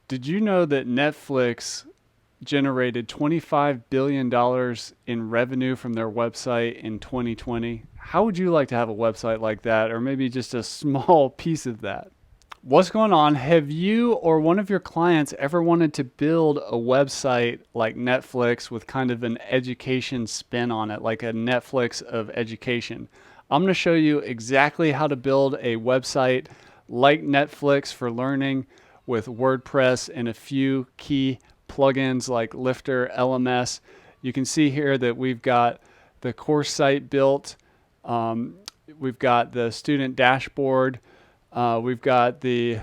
Did you know that Netflix generated $25 billion in revenue from their website in 2020? How would you like to have a website like that, or maybe just a small piece of that? What's going on? Have you or one of your clients ever wanted to build a website like Netflix with kind of an education spin on it, like a Netflix of education? I'm going to show you exactly how to build a website like Netflix for learning with WordPress and a few key plugins like Lifter LMS. You can see here that we've got the course site built. We've got the student dashboard. We've got the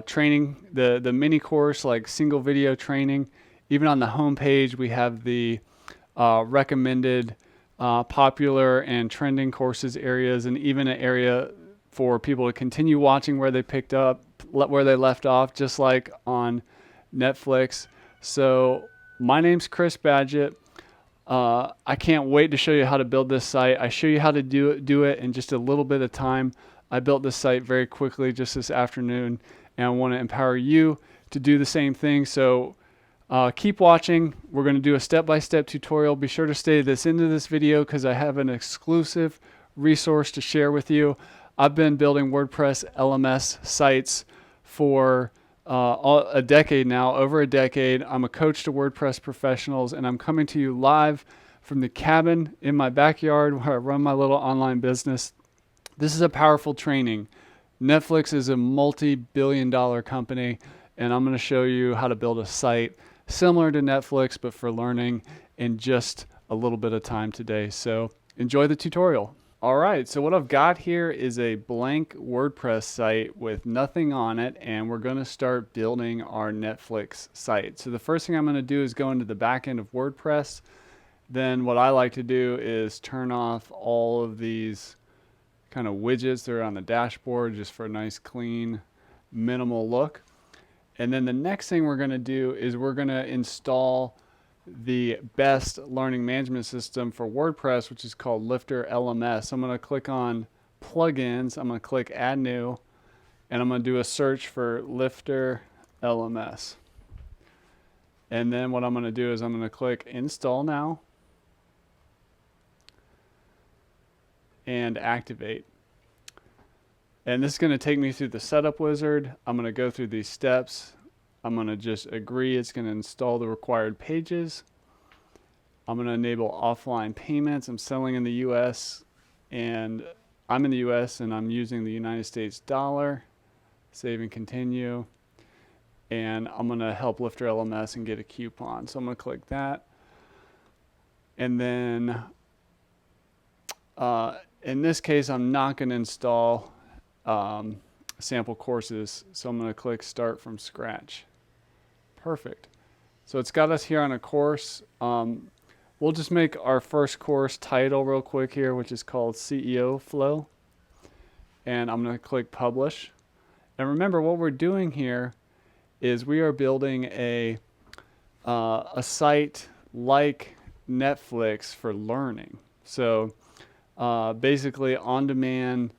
training, the mini course, like single video training. Even on the home page, we have the recommended popular and trending courses areas, and even an area for people to continue watching where they picked up, where they left off, just like on Netflix. So my name's Chris Badgett. I can't wait to show you how to build this site. I show you how to do it in just a little bit of time. I built this site very quickly just this afternoon, and I want to empower you to do the same thing. So keep watching. We're going to do a step-by-step tutorial. Be sure to stay this into this video because I have an exclusive resource to share with you. I've been building WordPress LMS sites for a decade now, over a decade. I'm a coach to WordPress professionals, and I'm coming to you live from the cabin in my backyard where I run my little online business. This is a powerful training. Netflix is a multi-billion-dollar company, and I'm going to show you how to build a site similar to Netflix, but for learning in just a little bit of time today. So enjoy the tutorial. All right, so what I've got here is a blank WordPress site with nothing on it, and we're going to start building our Netflix site. So the first thing I'm going to do is go into the back end of WordPress. Then what I like to do is turn off all of these kind of widgets that are on the dashboard just for a nice, clean, minimal look. And then the next thing we're going to do is we're going to install the best learning management system for WordPress, which is called Lifter LMS. I'm going to click on plugins. I'm going to click add new, and I'm going to do a search for Lifter LMS. And then what I'm going to do is I'm going to click install now and activate. And this is going to take me through the setup wizard. I'm going to go through these steps. I'm going to just agree it's going to install the required pages. I'm going to enable offline payments. I'm selling in the US, and I'm in the US and I'm using the United States dollar. Save and continue. And I'm going to help Lifter LMS and get a coupon. So I'm going to click that. And then in this case, I'm not going to install sample courses. So I'm going to click start from scratch. Perfect. So it's got us here on a course. We'll just make our first course title real quick here, which is called CEO Flow. And I'm going to click publish. And remember, what we're doing here is we are building a site like Netflix for learning. So basically on-demand,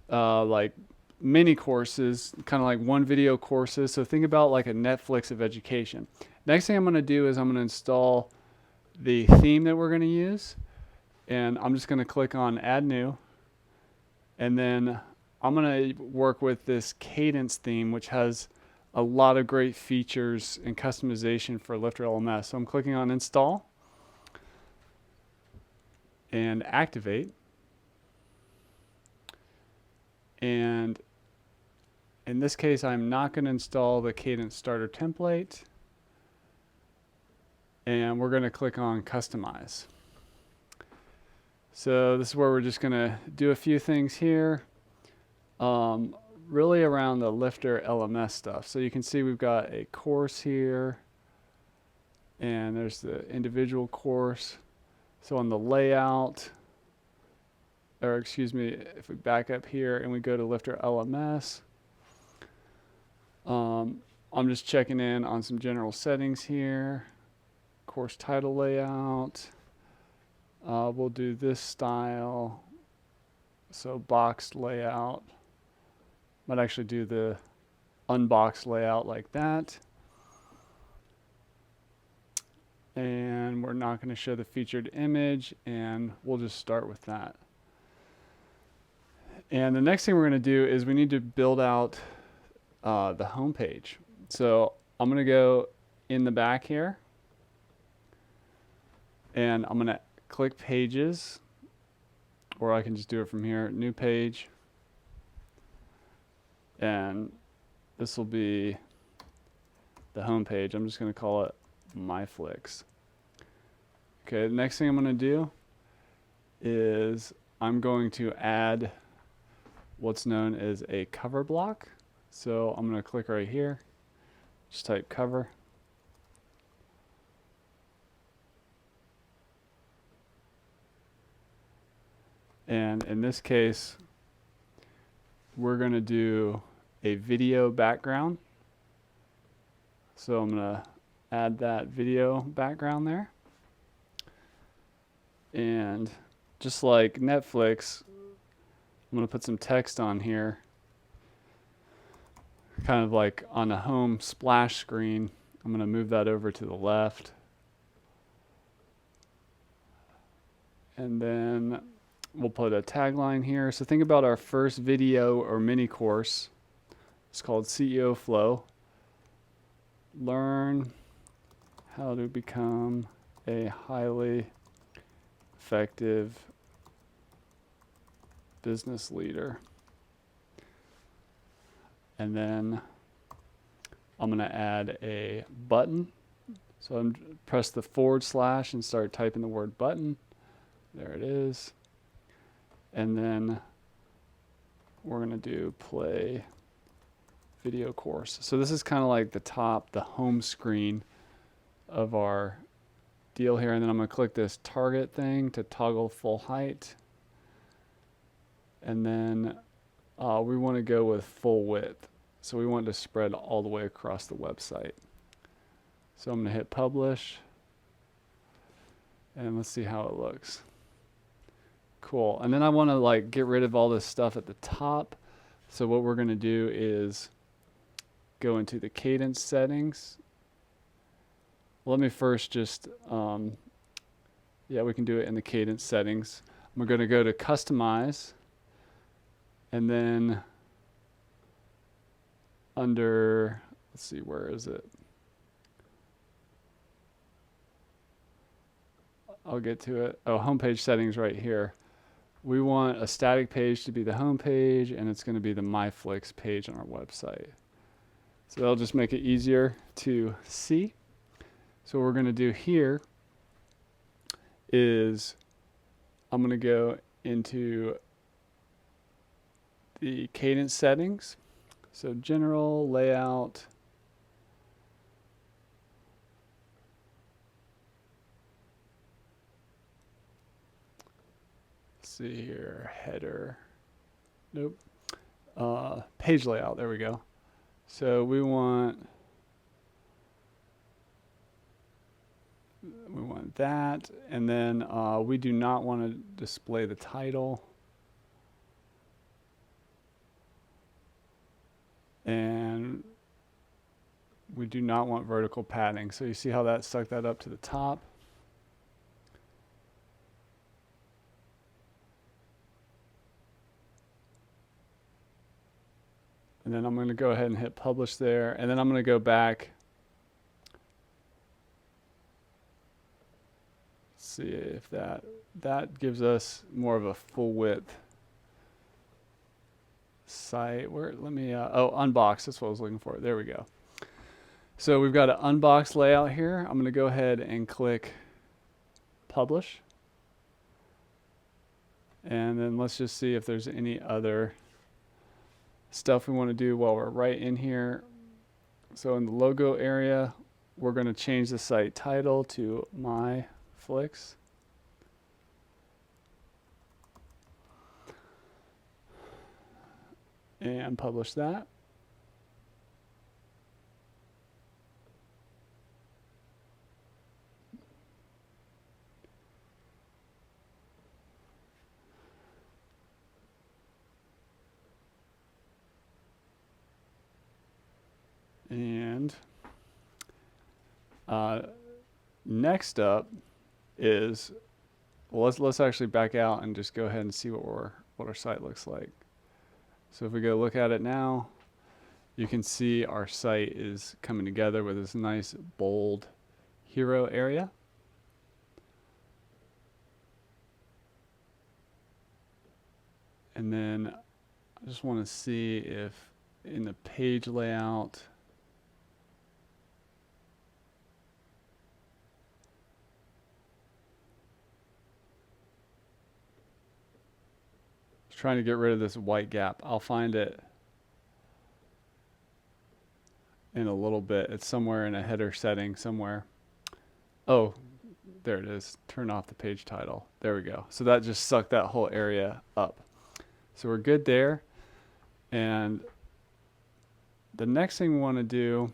like mini courses, kind of like one video courses. So think about like a Netflix of education. Next thing I'm going to do is I'm going to install the theme that we're going to use. And I'm just going to click on add new. And then I'm going to work with this Cadence theme, which has a lot of great features and customization for Lifter LMS. So I'm clicking on install and activate. And in this case, I'm not going to install the Cadence starter template. And we're going to click on customize. So this is where we're just going to do a few things here, really around the Lifter LMS stuff. So you can see we've got a course here, and there's the individual course. So on the layout, or excuse me, if we back up here and we go to Lifter LMS, I'm just checking in on some general settings here. Course title layout. We'll do this style. So boxed layout. Might actually do the unbox layout like that. And we're not going to show the featured image, and we'll just start with that. And the next thing we're going to do is we need to build out the home page. So I'm going to go in the back here, and I'm going to click pages, or I can just do it from here, new page. And this will be the home page. I'm just going to call it My Flicks. Okay, the next thing I'm going to do is I'm going to add what's known as a cover block. So I'm going to click right here, just type cover. And in this case, we're going to do a video background. So I'm going to add that video background there. And just like Netflix, I'm going to put some text on here, kind of like on the home splash screen. I'm going to move that over to the left. And then we'll put a tagline here. So think about our first video or mini course. It's called CEO Flow. Learn how to become a highly effective business leader. And then I'm going to add a button. So I'm press the / and start typing the word button. There it is. And then we're going to do play video course. So this is kind of like the top, the home screen of our deal here. And then I'm going to click this target thing to toggle full height. And then we want to go with full width. So we want to spread all the way across the website. So I'm going to hit publish. And let's see how it looks. Cool. And then I want to like get rid of all this stuff at the top. So what we're going to do is go into the Cadence settings. Let me first just, yeah, we can do it in the Cadence settings. I'm going to go to customize, and then under, let's see, where is it? I'll get to it. Oh, homepage settings right here. We want a static page to be the home page, and it's going to be the My Flicks page on our website. So that'll just make it easier to see. So what we're going to do here is I'm going to go into the Cadence settings. So general, layout, let's see here, header, nope, page layout, there we go. So we want that, and then we do not want to display the title. And we do not want vertical padding. So you see how that stuck that up to the top. And then I'm going to go ahead and hit publish there. And then I'm going to go back. See if that gives us more of a full width site. Where, let me, oh, unbox, that's what I was looking for. There we go. So we've got an unbox layout here. I'm going to go ahead and click publish. And then let's just see if there's any other stuff we want to do while we're right in here. So in the logo area, we're going to change the site title to My Flicks. And publish that. Next up is, well, let's actually back out and just go ahead and see what our site looks like. So if we go look at it now, you can see our site is coming together with this nice bold hero area. And then I just want to see if in the page layout, trying to get rid of this white gap. I'll find it in a little bit. It's somewhere in a header setting somewhere. Oh, there it is. Turn off the page title. There we go. So that just sucked that whole area up. So we're good there. And the next thing we want to do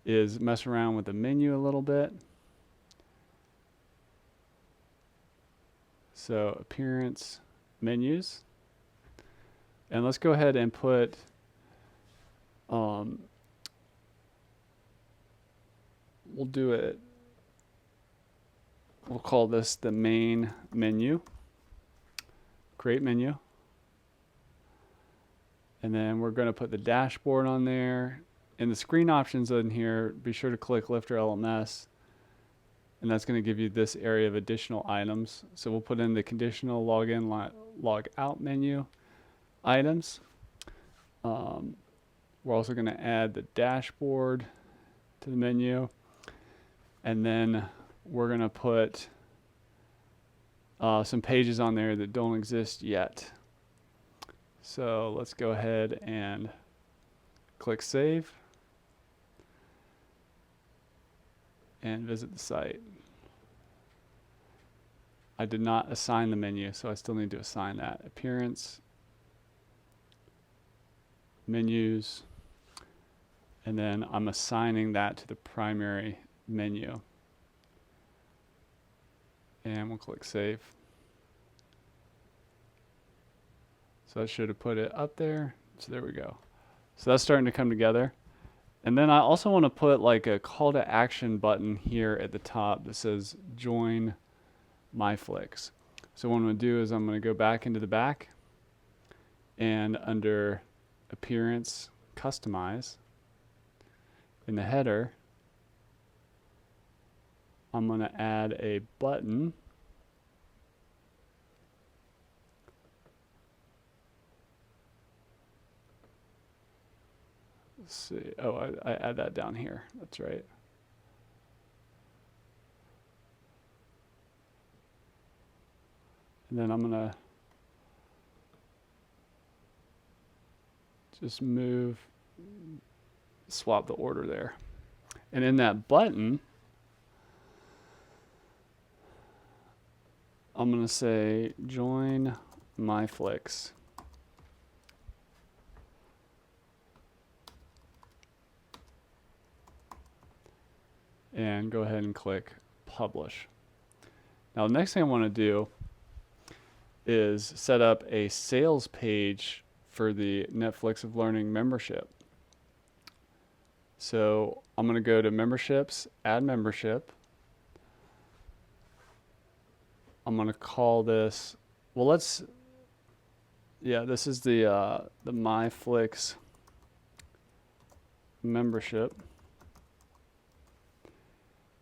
is mess around with the menu a little bit. So appearance, menus. And let's go ahead and put we'll do it. We'll call this the main menu. Create menu. And then we're going to put the dashboard on there. In the screen options in here, be sure to click Lifter LMS. And that's going to give you this area of additional items. So we'll put in the conditional login, log out menu items. We're also going to add the dashboard to the menu. And then we're going to put some pages on there that don't exist yet. So let's go ahead and click save and visit the site. I did not assign the menu, so I still need to assign that. Appearance, menus, and then I'm assigning that to the primary menu. And we'll click save. So that should have put it up there. So there we go. So that's starting to come together. And then I also want to put like a call to action button here at the top that says join MyFlix. So what I'm going to do is I'm going to go back into the back and under appearance, customize, in the header, I'm going to add a button. Let's see. Oh, I add that down here. That's right. And then I'm going to just swap the order there. And in that button, I'm going to say join MyFlix. And go ahead and click publish. Now the next thing I want to do is set up a sales page for the Netflix of Learning membership. So I'm going to go to memberships, add membership. I'm going to call this, well, this is the MyFlix membership.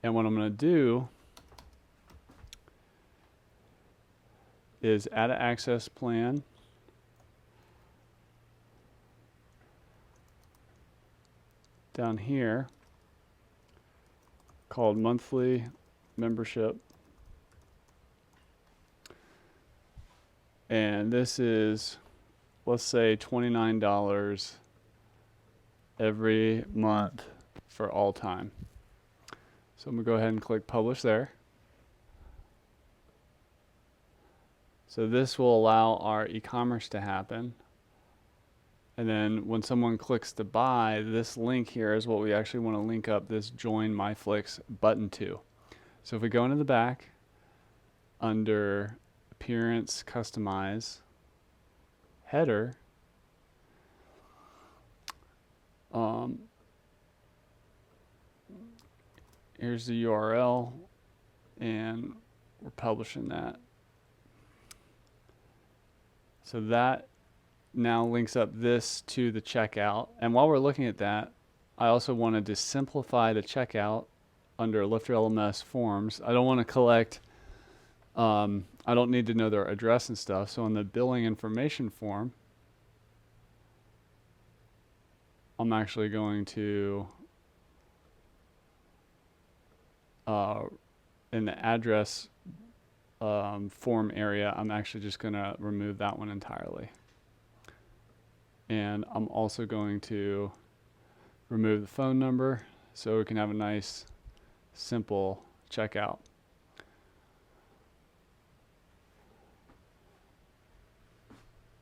And what I'm going to do is add an access plan. Down here called monthly membership. And this is, let's say, $29 every month for all time. So I'm going to go ahead and click publish there. So this will allow our e-commerce to happen. And then when someone clicks to buy, this link here is what we actually want to link up this join MyFlix button to. So if we go into the back under appearance, customize, header, Here's the URL, and we're publishing that. So that now links up this to the checkout. And while we're looking at that, I also wanted to simplify the checkout under Lifter LMS forms. I don't want to collect, I don't need to know their address and stuff. So in the billing information form, I'm actually going to, in the address form area, I'm actually just going to remove that one entirely. And I'm also going to remove the phone number so we can have a nice, simple checkout.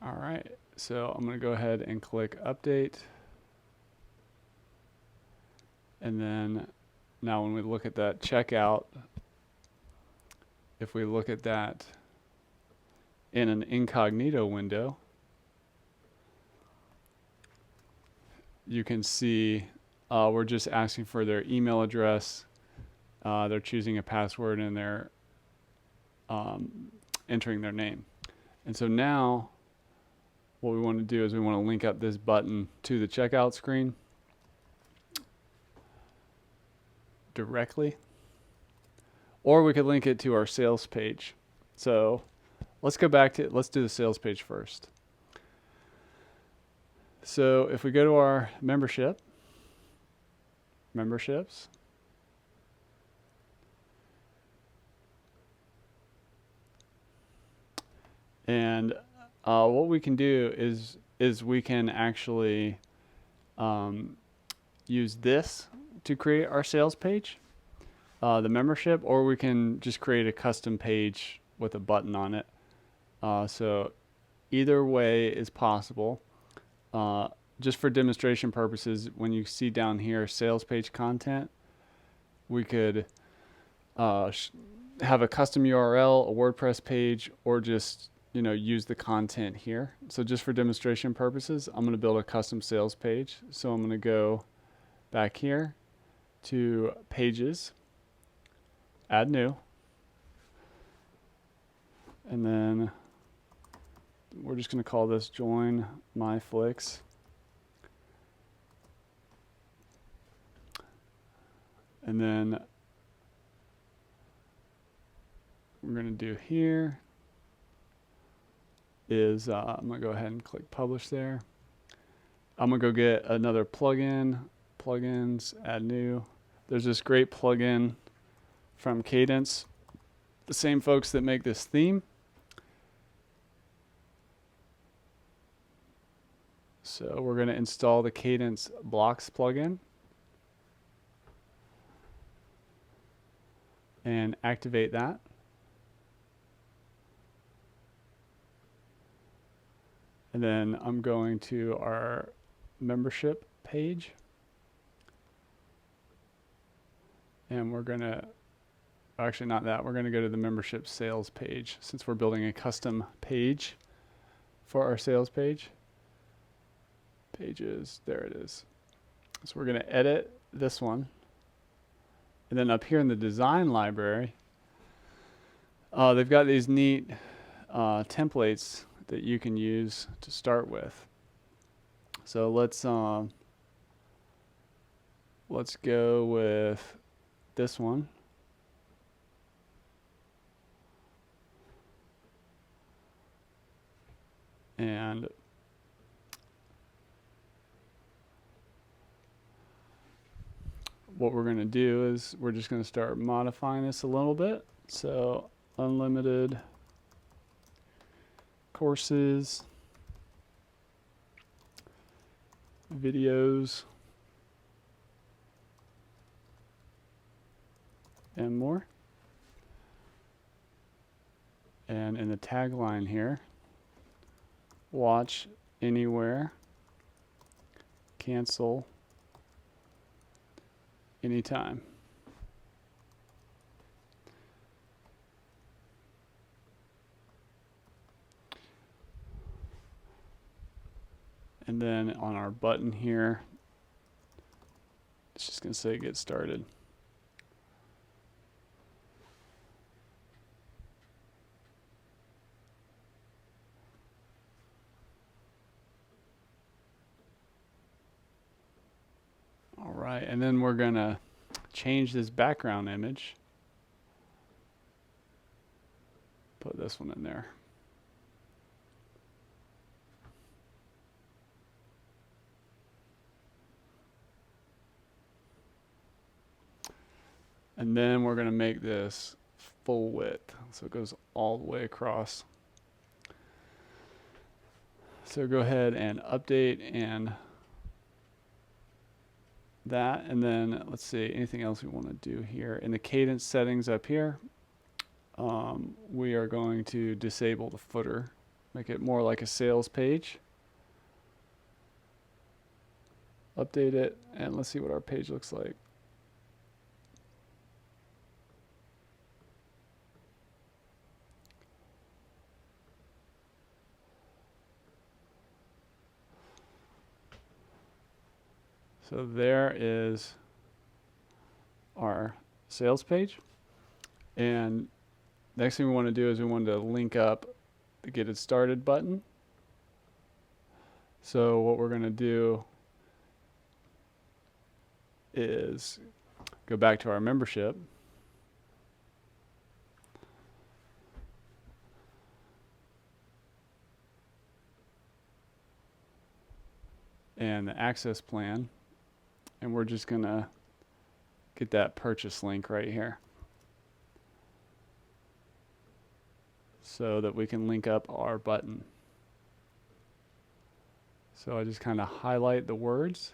All right, so I'm going to go ahead and click update. And then now when we look at that checkout, if we look at that in an incognito window, you can see we're just asking for their email address. They're choosing a password and they're entering their name. And so now what we want to do is we want to link up this button to the checkout screen directly, or we could link it to our sales page. So let's go back to, let's do the sales page first. So if we go to our memberships, and what we can do is we can actually use this to create our sales page, the membership, or we can just create a custom page with a button on it. So either way is possible. Just for demonstration purposes, when you see down here sales page content, we could have a custom URL, a WordPress page, or just use the content here. So just for demonstration purposes, I'm going to build a custom sales page. So I'm going to go back here to pages, add new, and then we're just going to call this join my flicks. And then we're going to do here is I'm going to go ahead and click publish there. I'm going to go get another plugin, plugins, add new. There's this great plugin from Cadence, the same folks that make this theme. So we're going to install the Cadence blocks plugin and activate that. And then I'm going to our membership page. And we're going to, actually not that, we're going to go to the membership sales page since we're building a custom page for our sales page. Pages, there it is. So we're going to edit this one. And then up here in the design library, they've got these neat templates that you can use to start with. So let's go with this one. And what we're going to do is we're just going to start modifying this a little bit. So unlimited courses, videos, and more. And in the tagline here, watch anywhere, cancel anytime. And then on our button here, it's just going to say get started. right, and then we're gonna change this background image. Put this one in there. And then we're gonna make this full width, so it goes all the way across. So go ahead and update and that, and then let's see, anything else we want to do here. In the Cadence settings up here, we are going to disable the footer, make it more like a sales page. Update it, and let's see what our page looks like. So there is our sales page. And next thing we want to do is we want to link up the Get It Started button. So what we're going to do is go back to our membership. And the access plan. And we're just going to get that purchase link right here, so that we can link up our button. So I just kind of highlight the words.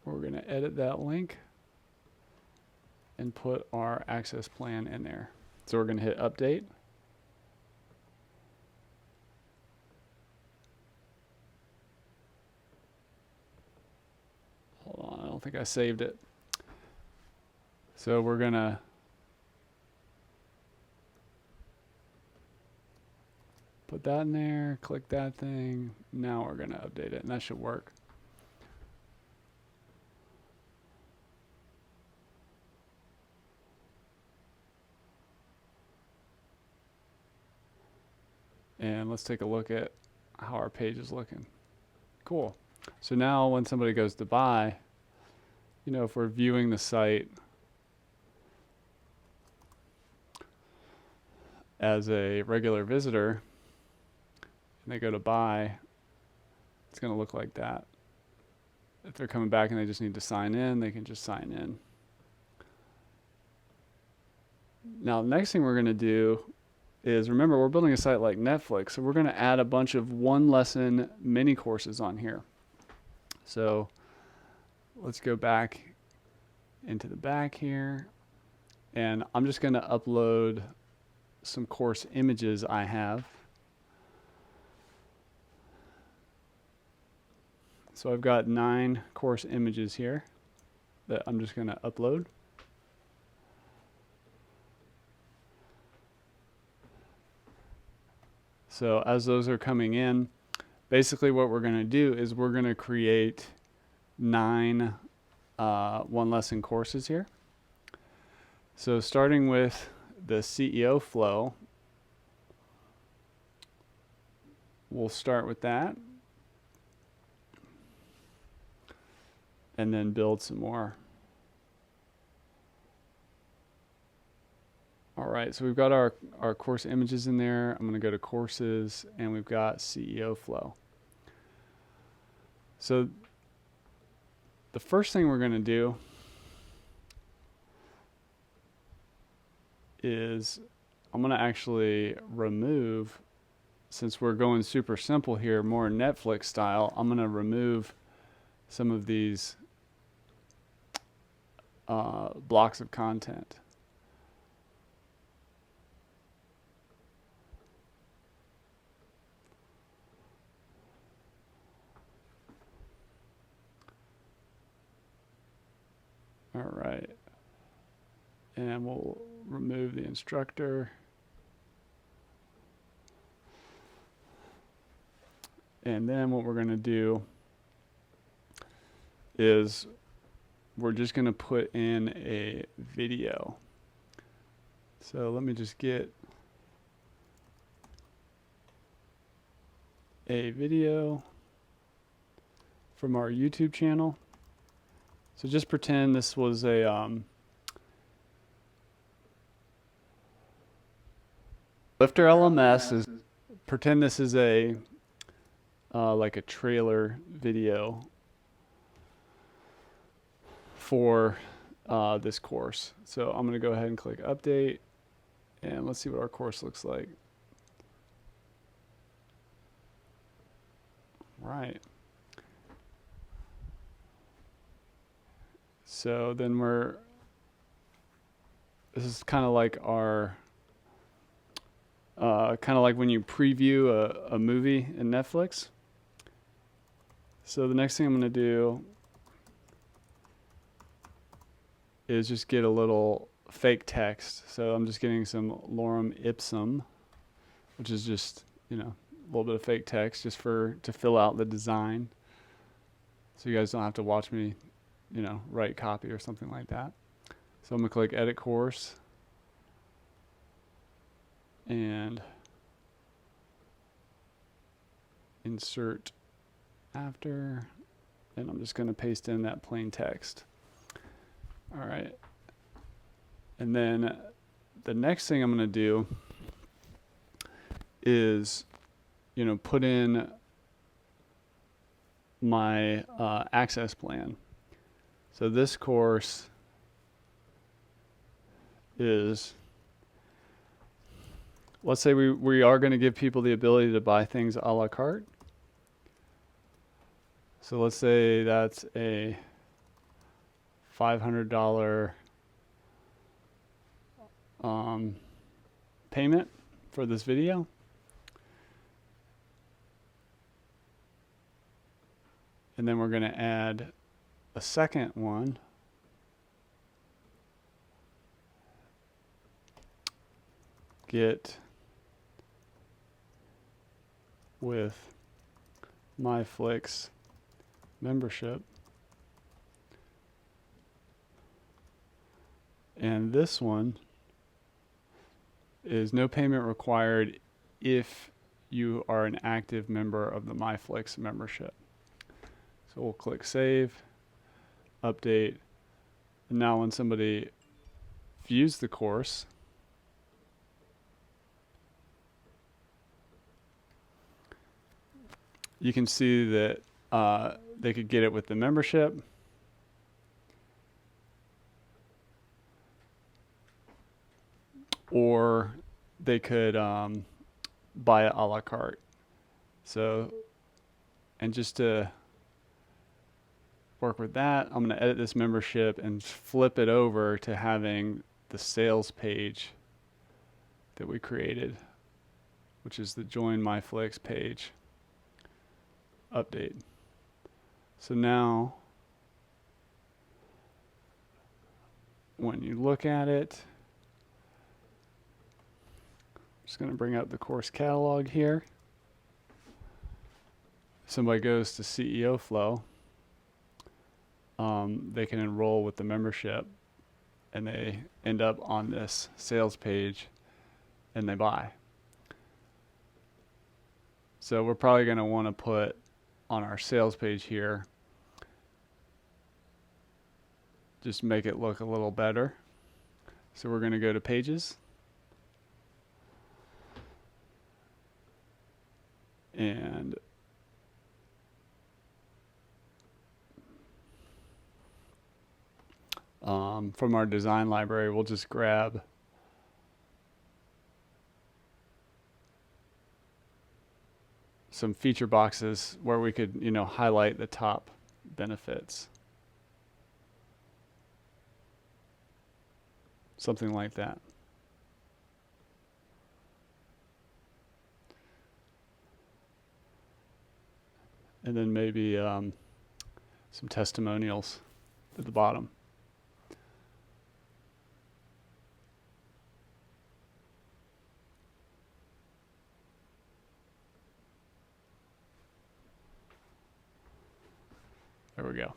We're going to edit that link and put our access plan in there. So we're going to hit update. Hold on, I don't think I saved it. So we're going to put that in there, click that thing. Now we're going to update it, and that should work. And let's take a look at how our page is looking. Cool. So now when somebody goes to buy, you know, if we're viewing the site as a regular visitor and they go to buy, it's going to look like that. If they're coming back and they just need to sign in, they can just sign in. Now, the next thing we're going to do is, remember, we're building a site like Netflix, so we're going to add a bunch of one lesson mini courses on here. So let's go back into the back here, and I'm just going to upload some course images I have. So I've got 9 course images here that I'm just going to upload. So as those are coming in, basically what we're going to do is we're going to create 9 one lesson courses here. So starting with the CEO flow, we'll start with that and then build some more. All right, so we've got our course images in there. I'm going to go to courses, and we've got CEO flow. So the first thing we're going to do is I'm going to actually remove, since we're going super simple here, more Netflix style, I'm going to remove some of these blocks of content. All right, and we'll remove the instructor. And then what we're going to do is we're just going to put in a video. So let me just get a video. from our YouTube channel. So just pretend this was a Lifter LMS is, pretend this is a like a trailer video for this course. So I'm going to go ahead and click update, and let's see what our course looks like. Right. So then this is kind of like our, kind of like when you preview a movie in Netflix. So the next thing I'm going to do is just get a little fake text. So I'm just getting some lorem ipsum, which is just, you know, a little bit of fake text just to fill out the design. So you guys don't have to watch me, you know, write copy or something like that. So I'm going to click edit course and insert after, and I'm just going to paste in that plain text. All right. And then the next thing I'm going to do is, you know, put in my access plan. So this course is, let's say we are going to give people the ability to buy things a la carte. So let's say that's a $500 payment for this video. And then we're going to add a second one. Get with MyFlix membership. And this one is no payment required if you are an active member of the MyFlix membership. So we'll click save, update, and now when somebody views the course, you can see that they could get it with the membership, or they could buy it a la carte. So, and just to work with that, I'm going to edit this membership and flip it over to having the sales page that we created, which is the Join MyFlix page. Update. So now, when you look at it, I'm just going to bring up the course catalog here. If somebody goes to CEO Flow, they can enroll with the membership and they end up on this sales page and they buy. So we're probably going to want to put on our sales page here, just make it look a little better. So we're going to go to pages and from our design library, we'll just grab some feature boxes where we could, you know, highlight the top benefits. Something like that. And then maybe some testimonials at the bottom. There we go.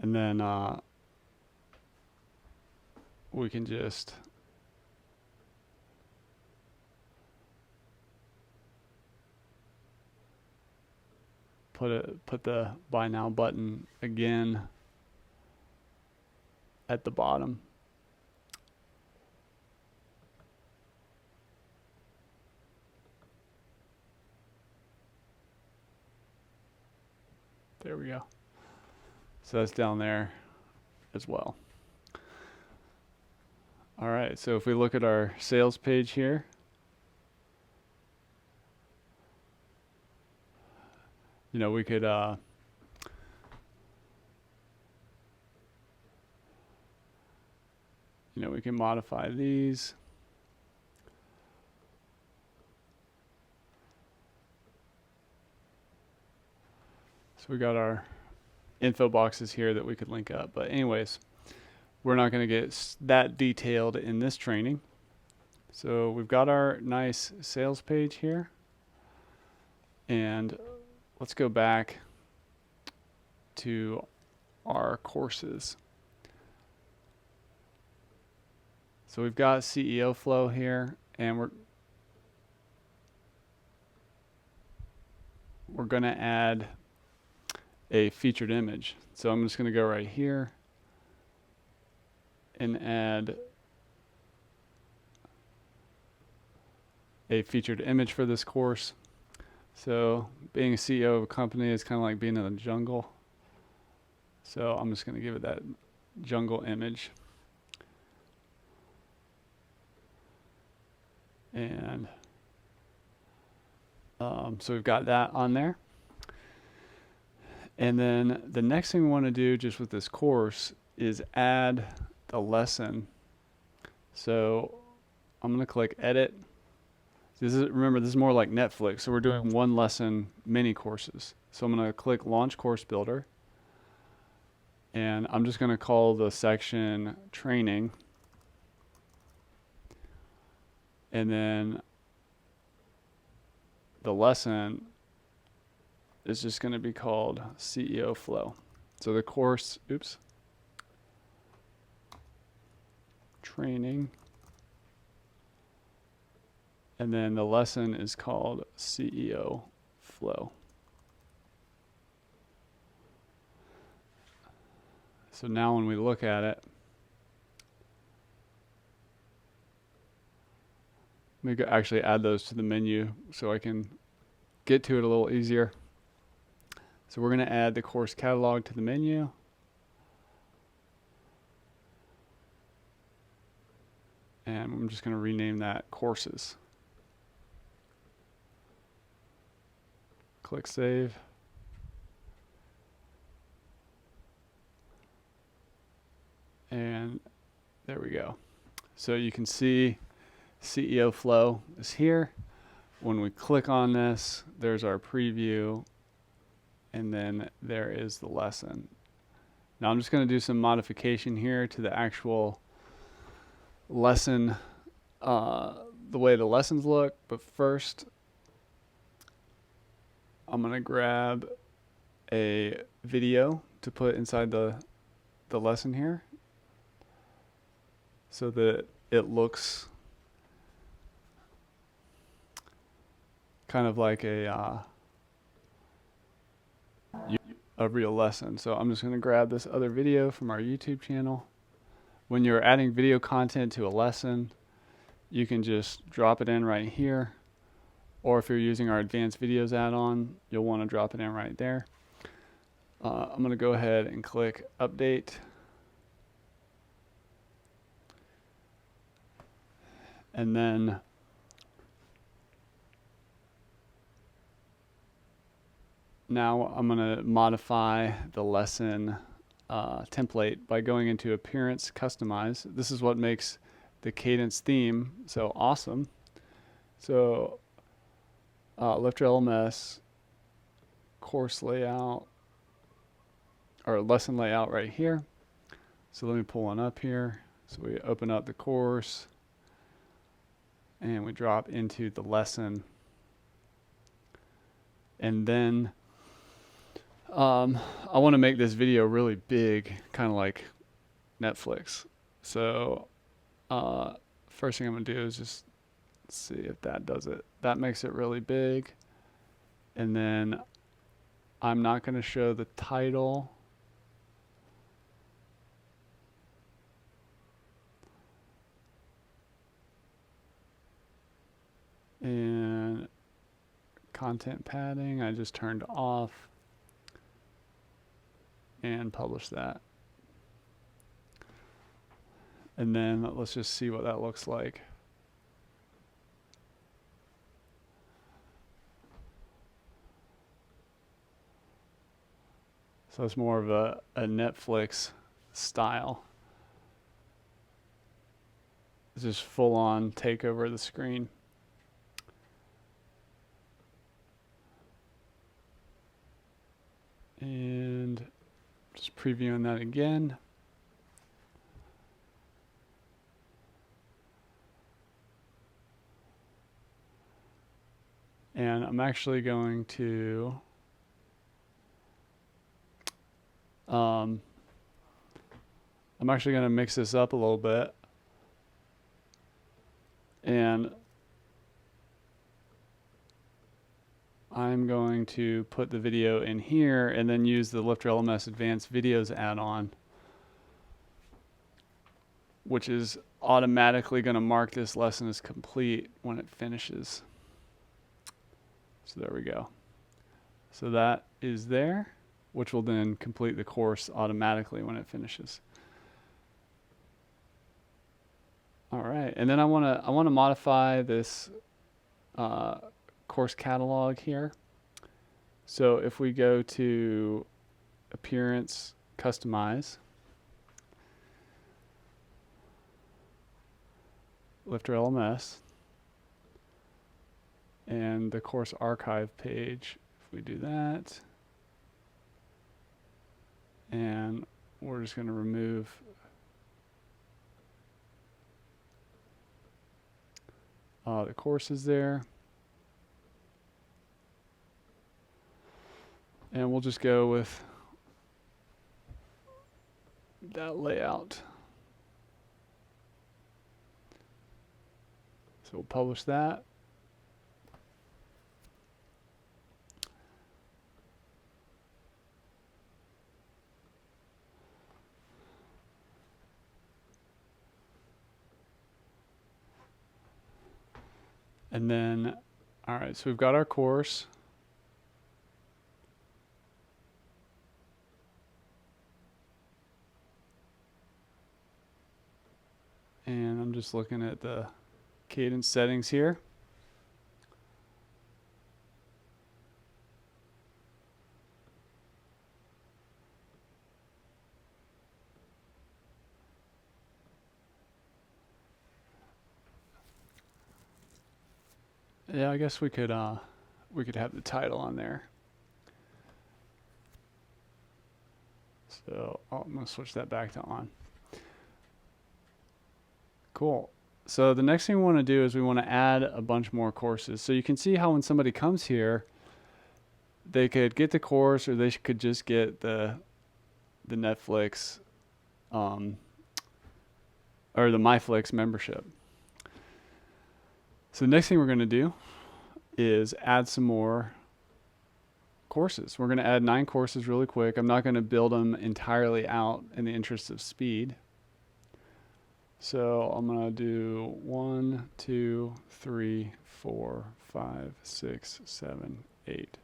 And then we can just put the buy now button again at the bottom. There we go. So that's down there as well. All right, so if we look at our sales page here, you know, we could you know, we can modify these. So we got our info boxes here that we could link up. But anyways, we're not going to get that detailed in this training. So we've got our nice sales page here. And let's go back to our courses. So we've got CEO flow here, and we're going to add a featured image. So I'm just going to go right here and add a featured image for this course. So being a CEO of a company is kind of like being in the jungle. So I'm just going to give it that jungle image. And so we've got that on there. And then the next thing we want to do just with this course is add the lesson. So I'm going to click edit. Remember, this is more like Netflix. So we're doing one lesson mini courses. So I'm going to click launch course builder. And I'm just going to call the section training. And then the lesson is just going to be called CEO flow. So the course, training. And then the lesson is called CEO flow. So now when we look at it, let me actually add those to the menu so I can get to it a little easier. So we're going to add the course catalog to the menu. And I'm just going to rename that courses. Click save. And there we go. So you can see CEO flow is here. When we click on this, there's our preview, and then there is the lesson. Now I'm just going to do some modification here to the actual lesson, the way the lessons look. But first, I'm going to grab a video to put inside the lesson here so that it looks kind of like a real lesson. So I'm just going to grab this other video from our YouTube channel. When you're adding video content to a lesson, you can just drop it in right here. Or if you're using our advanced videos add-on, you'll want to drop it in right there. I'm going to go ahead and click update. And then now I'm going to modify the lesson template by going into Appearance, Customize. This is what makes the Cadence theme so awesome. So Lifter LMS, course layout, or lesson layout right here. So let me pull one up here. So we open up the course and we drop into the lesson. And then I want to make this video really big, kind of like Netflix. So First thing I'm going to do is just see if that does it. That makes it really big. And then I'm not going to show the title. And content padding, I just turned off and publish that. And then let's just see what that looks like. So it's more of a Netflix style. It's just full on take over the screen. And just previewing that again. And I'm actually going to mix this up a little bit. And I'm going to put the video in here and then use the Lifter LMS Advanced Videos add-on, which is automatically going to mark this lesson as complete when it finishes. So there we go. So that is there, which will then complete the course automatically when it finishes. All right, and then I want to modify this course catalog here. So if we go to Appearance, Customize, Lifter LMS, and the course archive page, if we do that, and we're just going to remove the courses there. And we'll just go with that layout. So we'll publish that. And then, all right, so we've got our course. And I'm just looking at the Cadence settings here. Yeah, I guess we could have the title on there. So I'm going to switch that back to on. Cool. So the next thing we want to do is we want to add a bunch more courses. So you can see how when somebody comes here, they could get the course or they could just get the Netflix or the MyFlix membership. So the next thing we're going to do is add some more courses. We're going to add 9 courses really quick. I'm not going to build them entirely out in the interest of speed. So I'm going to do 1, 2, 3, 4, 5, 6, 7, 8.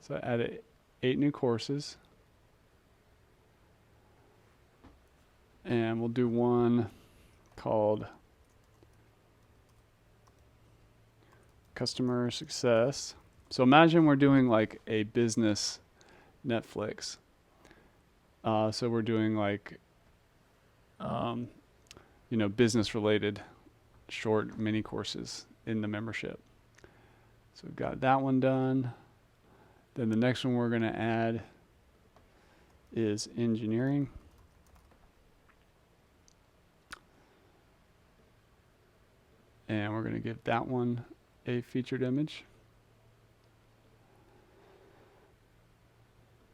So I added 8 new courses. And we'll do one called Customer Success. So imagine we're doing like a business Netflix. So we're doing like, business related short mini courses in the membership. So we've got that one done. Then the next one we're going to add is engineering. And we're going to give that one a featured image.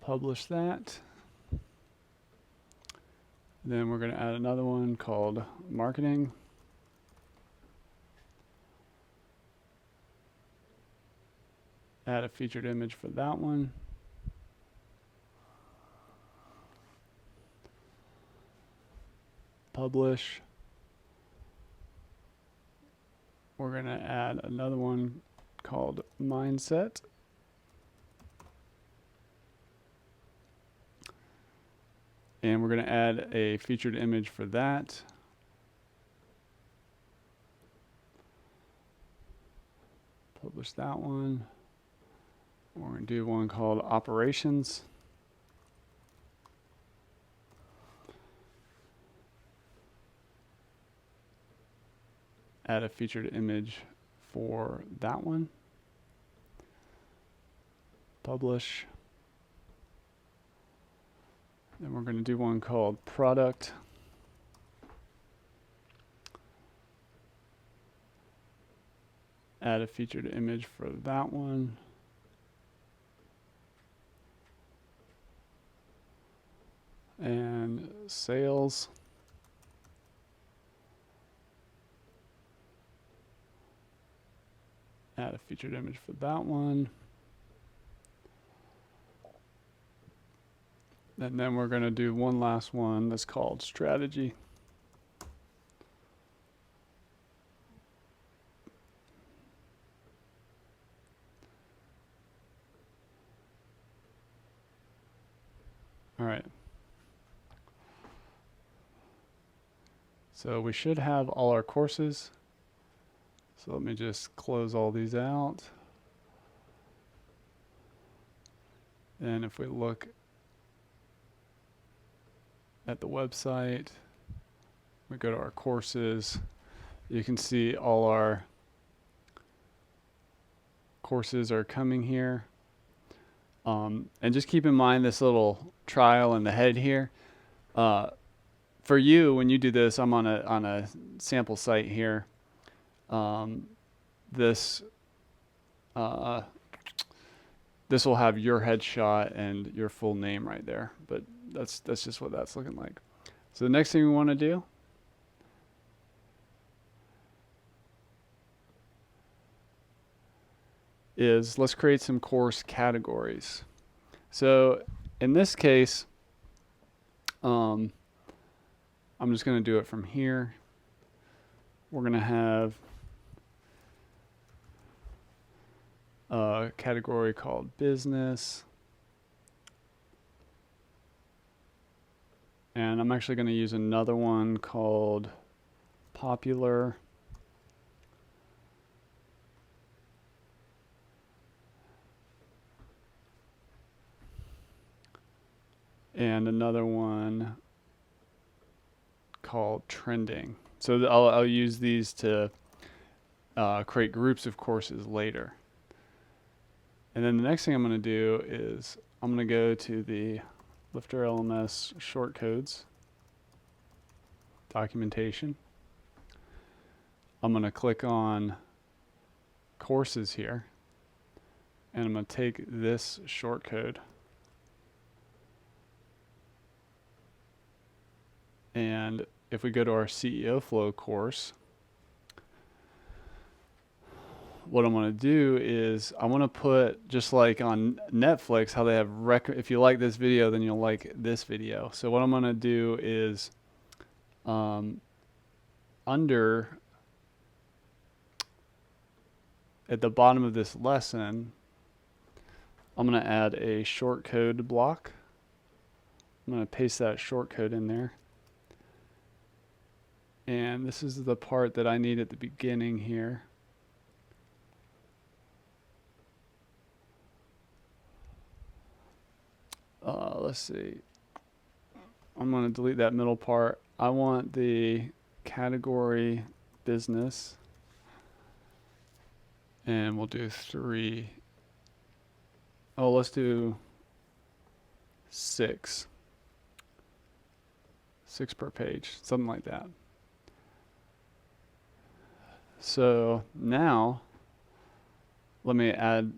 Publish that. Then we're going to add another one called marketing. Add a featured image for that one. Publish. We're going to add another one called mindset. And we're going to add a featured image for that. Publish that one. We're going to do one called operations. Add a featured image for that one. Publish. Then we're going to do one called product. Add a featured image for that one. And sales. Add a featured image for that one. And then we're going to do one last one that's called strategy. All right. So we should have all our courses. So let me just close all these out. And if we look at the website, we go to our courses, you can see all our courses are coming here. And just keep in mind this little trial in the head here. For you, when you do this, I'm on a sample site here. This will have your headshot and your full name right there, but that's just what that's looking like. So the next thing we want to do is let's create some course categories. So in this case, I'm just going to do it from here. We're going to have a category called business. And I'm actually going to use another one called popular. And another one called trending. So I'll use these to create groups of courses later. And then the next thing I'm going to do is I'm going to go to the Lifter LMS shortcodes documentation. I'm going to click on courses here, and I'm going to take this shortcode and if we go to our CEO Flow course, what I'm going to do is I want to put, just like on Netflix, how they have if you like this video, then you'll like this video. So what I'm going to do is under at the bottom of this lesson, I'm going to add a shortcode block. I'm going to paste that shortcode in there. And this is the part that I need at the beginning here. Let's see. I'm going to delete that middle part. I want the category business. And we'll do 3. Oh, let's do 6. 6 per page, something like that. So now let me add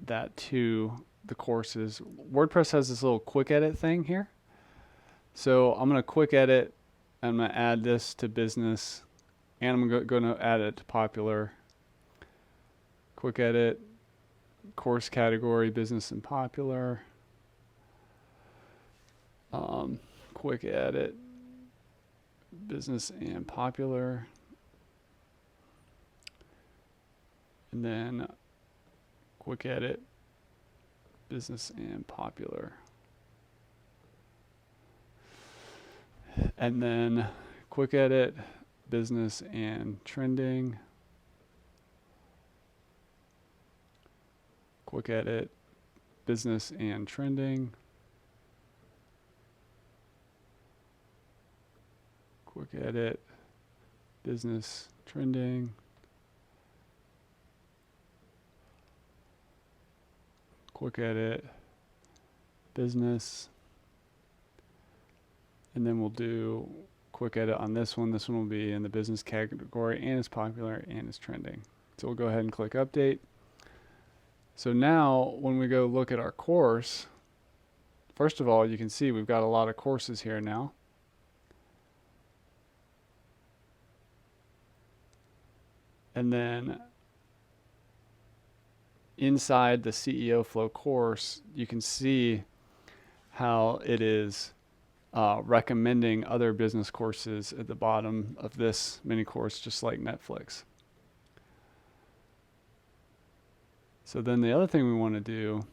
that to the courses. WordPress has this little quick edit thing here. So I'm going to quick edit. I'm going to add this to business, and I'm going to add it to popular. Quick edit, course category, business and popular. Quick edit, business and popular. And then quick edit, business and popular. And then quick edit, business and trending. Quick edit, business and trending. Quick edit, business, trending. Quick edit, business. And then we'll do quick edit on this one. This one will be in the business category, and it's popular and it's trending. So we'll go ahead and click update. So now when we go look at our course, first of all, you can see we've got a lot of courses here now. And then inside the CEO Flow course, you can see how it is recommending other business courses at the bottom of this mini course, just like Netflix. So then the other thing we want to do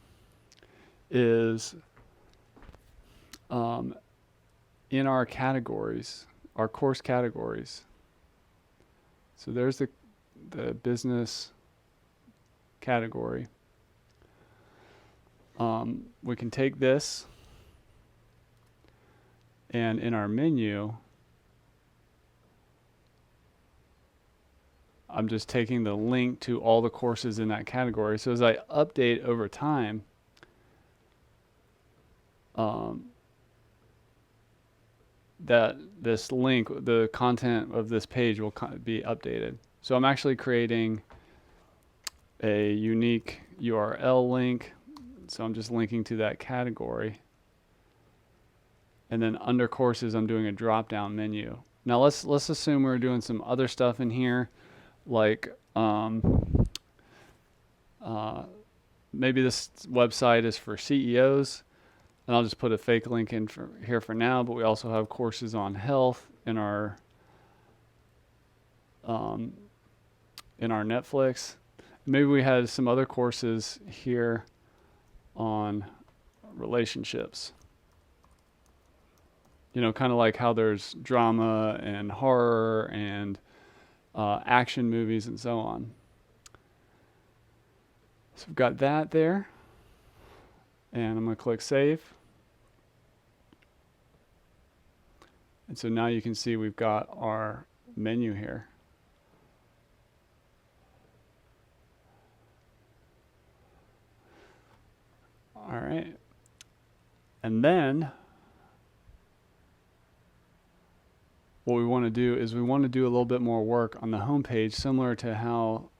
is in our categories, our course categories. So there's the business category. We can take this, and in our menu, I'm just taking the link to all the courses in that category. So as I update over time, that this link, the content of this page will be updated. So I'm actually creating a unique URL link. So I'm just linking to that category. And then under courses, I'm doing a drop-down menu. Now let's assume we're doing some other stuff in here, like maybe this website is for CEOs, and I'll just put a fake link in here for now. But we also have courses on health in our Netflix. Maybe we had some other courses here on relationships. You know, kind of like how there's drama and horror and action movies and so on. So we've got that there. And I'm going to click save. And so now you can see we've got our menu here. All right. And then what we want to do is we want to do a little bit more work on the home page, similar to how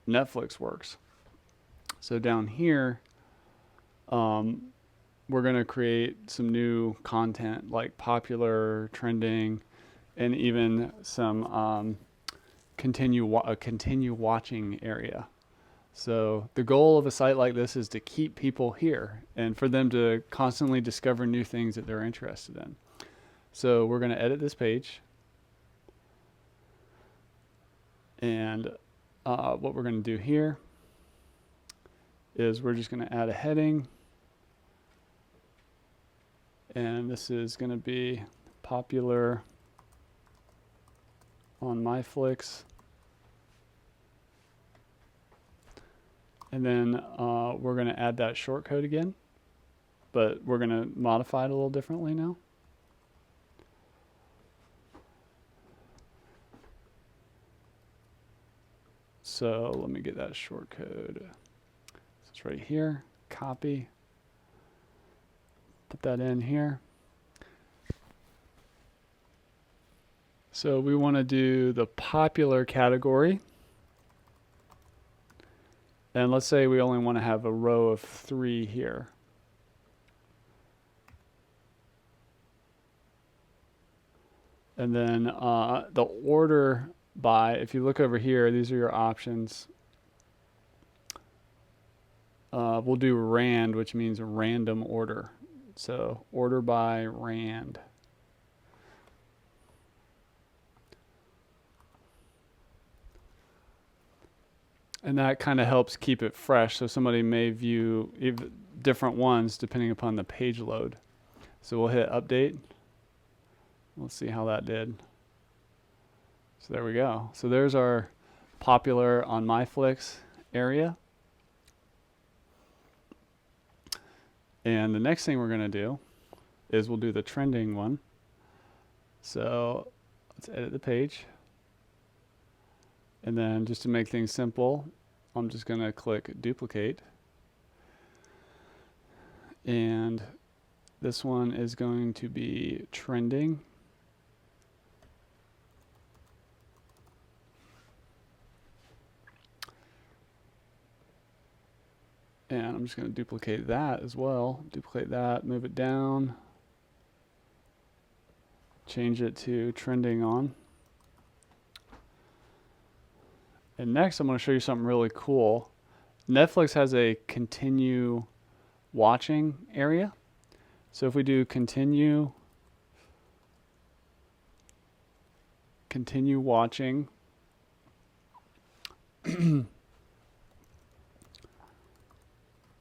Netflix works. So down here, we're going to create some new content like popular, trending, and even some continue watching area. So the goal of a site like this is to keep people here and for them to constantly discover new things that they're interested in. So we're going to edit this page. And what we're going to do here is we're just going to add a heading. And this is going to be popular on MyFlix. And then we're going to add that shortcode again, but we're going to modify it a little differently now. So let me get that shortcode. It's right here. Copy. Put that in here. So we want to do the popular category. And let's say we only want to have a row of 3 here. And then the order by, if you look over here, these are your options. We'll do RAND, which means random order. So order by RAND. And that kind of helps keep it fresh. So somebody may view different ones depending upon the page load. So we'll hit update. Let's see how that did. So there we go. So there's our popular on MyFlix area. And the next thing we're going to do is we'll do the trending one. So let's edit the page. And then just to make things simple, I'm just going to click duplicate. And this one is going to be trending. And I'm just going to duplicate that as well. Duplicate that, move it down. Change it to trending on. And next, I'm going to show you something really cool. Netflix has a continue watching area. So if we do continue watching, and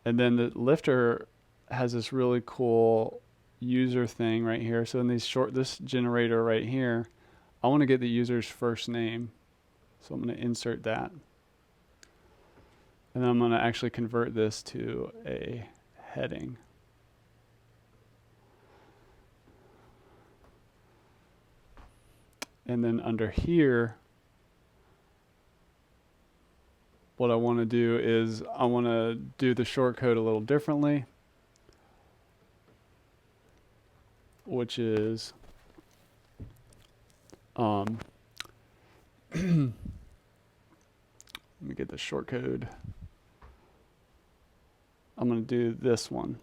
then the Lifter has this really cool user thing right here. So in this generator right here, I want to get the user's first name. So I'm going to insert that. And then I'm going to actually convert this to a heading. And then under here, what I want to do is I want to do the shortcode a little differently, which is let me get the shortcode. I'm going to do this one,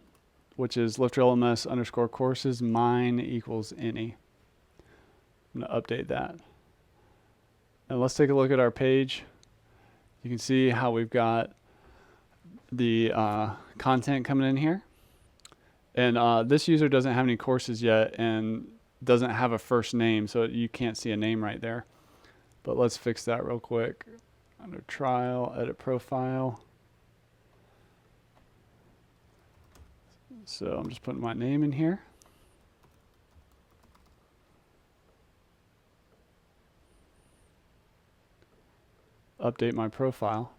which is LifterLMS underscore courses mine equals any. I'm going to update that. And let's take a look at our page. You can see how we've got the content coming in here. And this user doesn't have any courses yet and doesn't have a first name, so you can't see a name right there. But let's fix that real quick. Under trial, edit profile. So I'm just putting my name in here. Update my profile.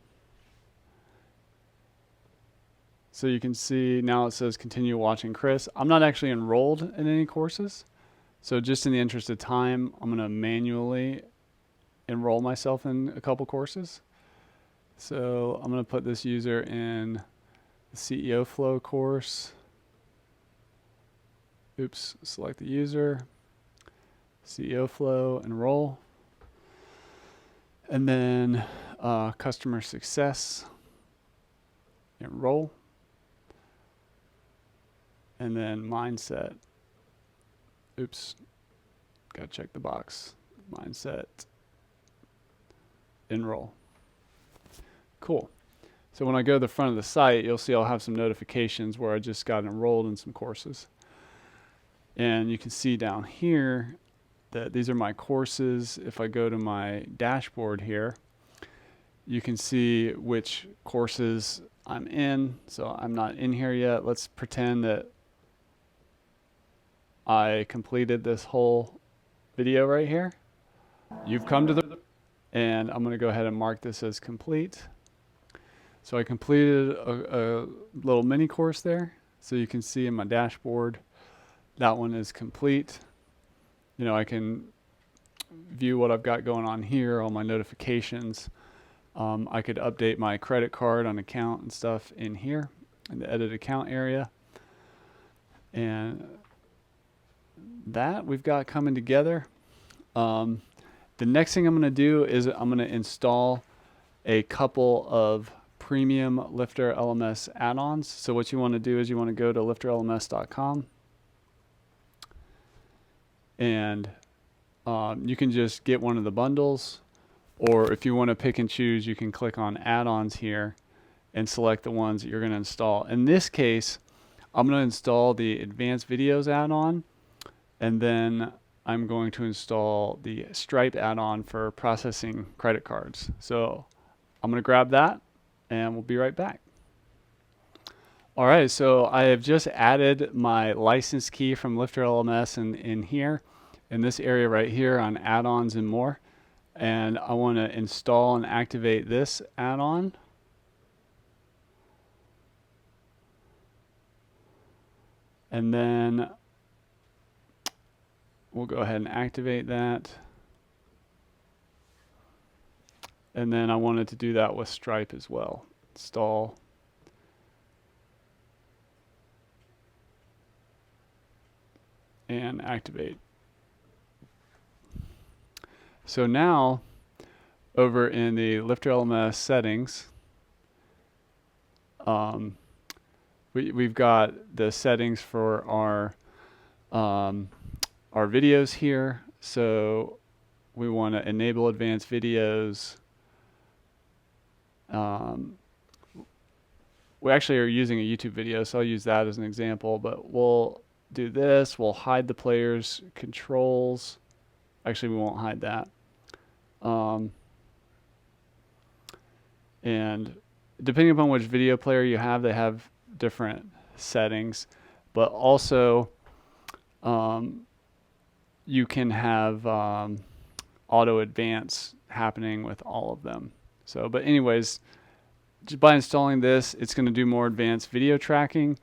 So you can see now it says continue watching Chris. I'm not actually enrolled in any courses. So just in the interest of time, I'm going to manually enroll myself in a couple courses. So I'm going to put this user in the CEO flow course. Oops, select the user, CEO flow, enroll. And then customer success, enroll. And then mindset. Oops, gotta check the box. Mindset, enroll. Cool. So when I go to the front of the site, you'll see I'll have some notifications where I just got enrolled in some courses. And you can see down here that these are my courses. If I go to my dashboard here, you can see which courses I'm in. So I'm not in here yet. Let's pretend that I completed this whole video right here. You've come to the, and I'm going to go ahead and mark this as complete. So I completed a little mini course there. So you can see in my dashboard, that one is complete. You know, I can view what I've got going on here, all my notifications. I could update my credit card on account and stuff in here in the edit account area. And that we've got coming together. The next thing I'm going to do is I'm going to install a couple of premium Lifter LMS add-ons. So what you want to do is you want to go to lifterlms.com and you can just get one of the bundles, or if you want to pick and choose, you can click on add-ons here and select the ones that you're going to install. In this case, I'm going to install the advanced videos add-on, and then I'm going to install the Stripe add-on for processing credit cards. So I'm going to grab that and we'll be right back. All right, so I have just added my license key from Lifter LMS in here, in this area right here on add-ons and more. And I want to install and activate this add-on. And then we'll go ahead and activate that. And then I wanted to do that with Stripe as well. Install. And activate. So now, over in the Lifter LMS settings, we've got the settings for our videos here. So we want to enable advanced videos. We actually are using a YouTube video, so I'll use that as an example, but we'll do this. We'll hide the player's controls. Actually, we won't hide that. And depending upon which video player you have, they have different settings, but also you can have auto advance happening with all of them. So, but anyways, just by installing this, it's going to do more advanced video tracking,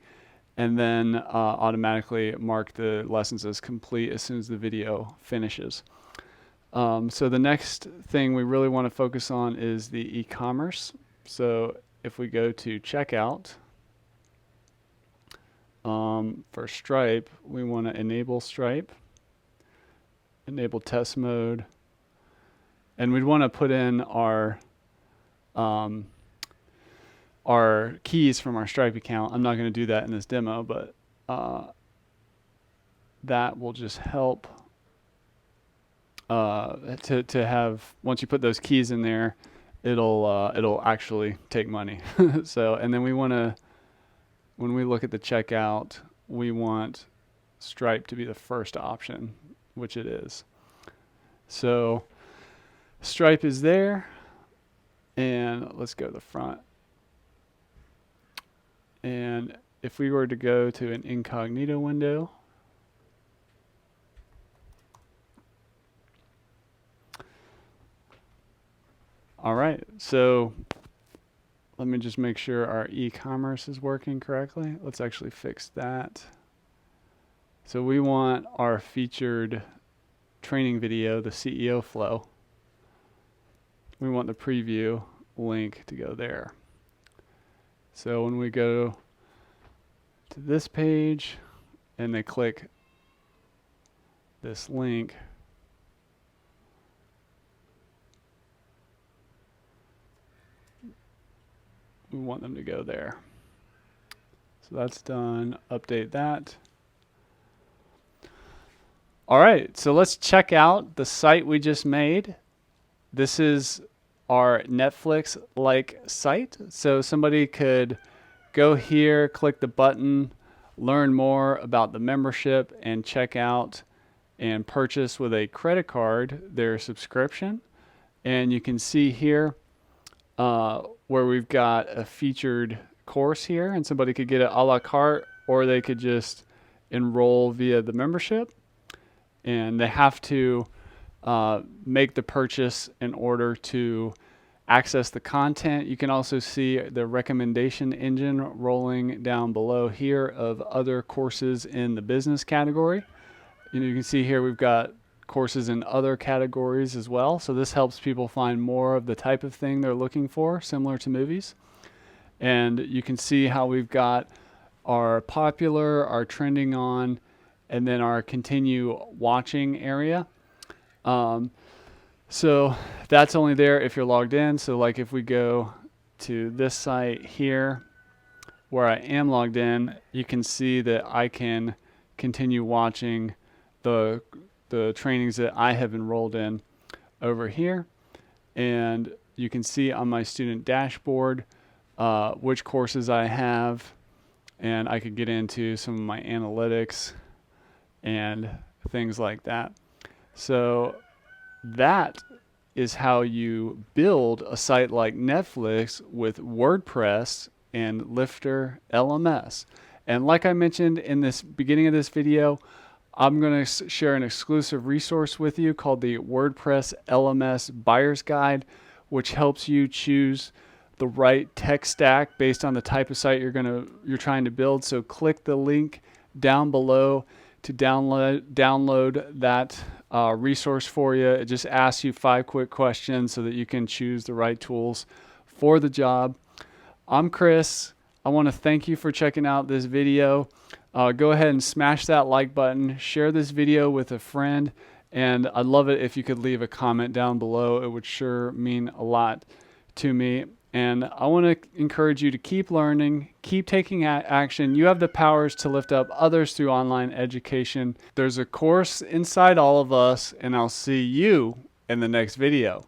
and then automatically mark the lessons as complete as soon as the video finishes. So the next thing we really want to focus on is the e-commerce. So if we go to checkout, for Stripe, we want to enable Stripe, enable test mode, and we'd want to put in our keys from our Stripe account. I'm not going to do that in this demo, but that will just help to have, once you put those keys in there, it'll actually take money. So, and then we want to, when we look at the checkout, we want Stripe to be the first option, which it is. So Stripe is there, and let's go to the front. And if we were to go to an incognito window, all right, so let me just make sure our e-commerce is working correctly. Let's actually fix that. So we want our featured training video, the CEO flow. We want the preview link to go there. So when we go to this page and they click this link, we want them to go there. So that's done. Update that. All right, so let's check out the site we just made. This is our Netflix-like site. So somebody could go here, click the button, learn more about the membership, and check out and purchase with a credit card their subscription. And you can see here where we've got a featured course here, and somebody could get it a la carte, or they could just enroll via the membership. And they have to make the purchase in order to access the content. You can also see the recommendation engine rolling down below here of other courses in the business category. You can see here we've got courses in other categories as well. So this helps people find more of the type of thing they're looking for, similar to movies. And you can see how we've got our popular, our trending on, and then our continue watching area. So that's only there if you're logged in. So like if we go to this site here where I am logged in, you can see that I can continue watching the the trainings that I have enrolled in over here. And you can see on my student dashboard which courses I have, and I could get into some of my analytics and things like that. So that is how you build a site like Netflix with WordPress and Lifter LMS. And like I mentioned in this beginning of this video, I'm going to share an exclusive resource with you called the WordPress LMS Buyer's Guide, which helps you choose the right tech stack based on the type of site you're trying to build. So click the link down below to download that resource for you. It just asks you 5 quick questions so that you can choose the right tools for the job. I'm Chris. I want to thank you for checking out this video. Go ahead and smash that like button, share this video with a friend, and I'd love it if you could leave a comment down below. It would sure mean a lot to me. And I want to encourage you to keep learning, keep taking action. You have the powers to lift up others through online education. There's a course inside all of us, and I'll see you in the next video.